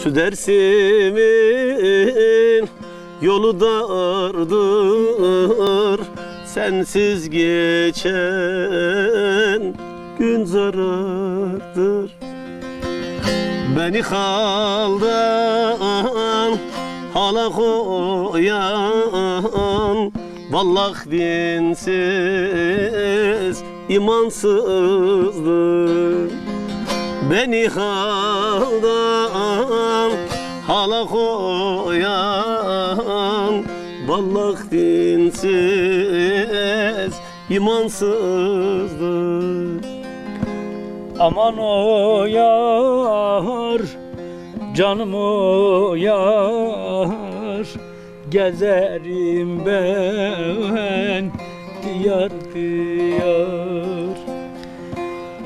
Şu Dersim'in yolu dardır, sensiz geçen gün zarardır. Beni haldan hala koyan, vallahi dinsiz, imansızdır. Beni haldan hala koyan, vallahi dinsiz, imansızdır. Aman o yar, canım o yar, gezerim ben diyar diyar.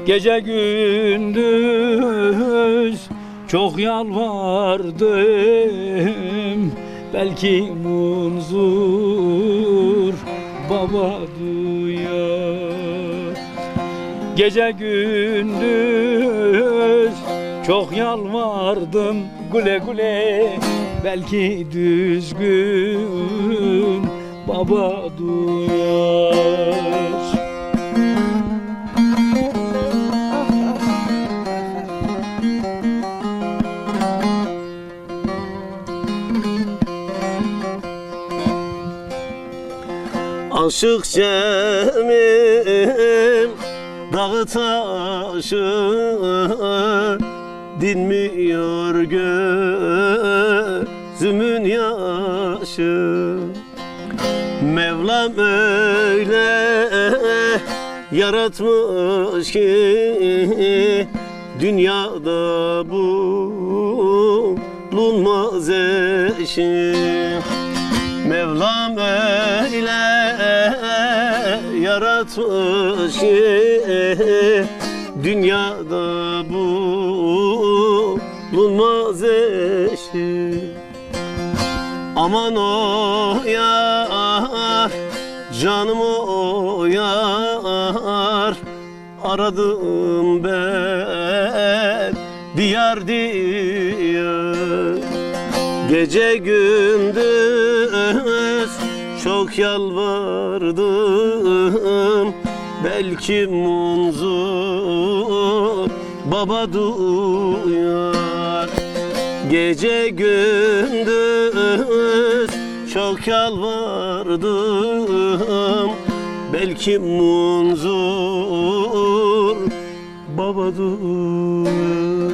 Gece gündüz çok yalvardım, belki munzur baba duyar. Gece gündüz çok yalvardım, güle güle, belki düzgün baba duyar. Aşık Cemil dağı taşı dinmiyor gözümün yaşı. Mevlam öyle yaratmış ki dünyada bulunmaz eşi. Mevlam öyle yaratmış ki dünyada bulunmaz eşi. Aman o yar, canım o yar, aradım ben diyar diyar. Gece gündüz çok yalvardım, belki munzur baba duyar. Gece gündüz çok yalvardım, belki munzur baba duyar.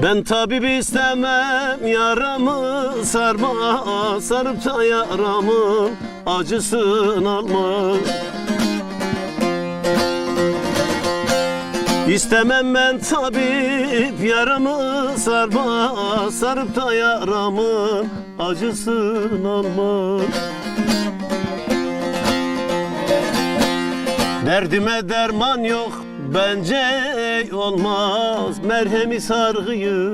Ben tabip istemem, yaramı sarma, sarıp da yaramın acısını alma. İstemem ben tabip, yaramı sarma, sarıp da yaramın acısını alma. Derdime derman yok, bence olmaz, merhemi sargıyı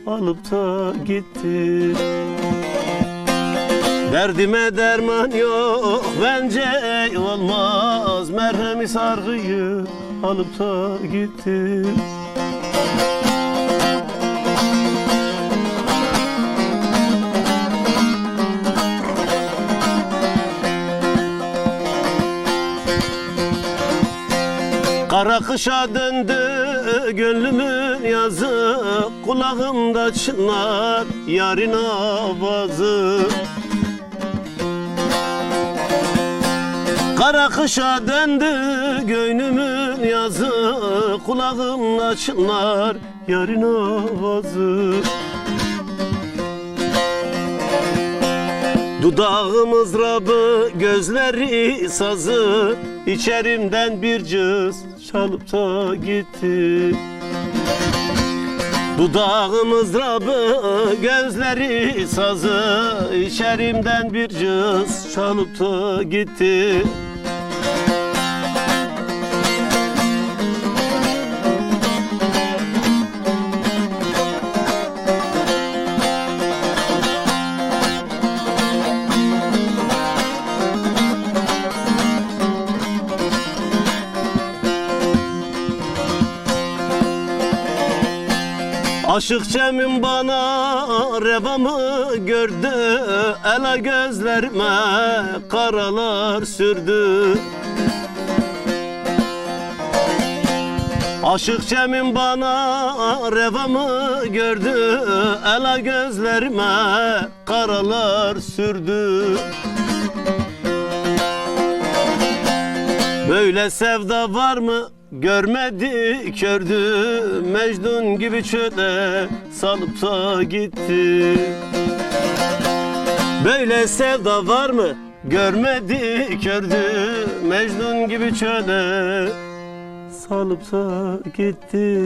alıp da gitti. Derdime derman yok, bence olmaz, merhemi sargıyı alıp da gitti. Kara kışa döndü gönlümün yazı, kulağımda çınlar yarın avazı. Kara kışa döndü gönlümün yazı, kulağımda çınlar yarın avazı. Dudağı mızrabı, gözleri sazı, içerimden bir cız çalıp da gitti. Dudağı mızrabı, gözleri sazı, içerimden bir cız çalıp da gitti. Aşık Cem'im bana revamı gördü, ela gözlerime karalar sürdü. Aşık Cem'im bana revamı gördü, ela gözlerime karalar sürdü. Böyle sevda var mı görmedi kördü, Mecnun gibi çöle salıp da gitti. Böyle sevda var mı görmedi kördü, Mecnun gibi çöle salıp da gitti.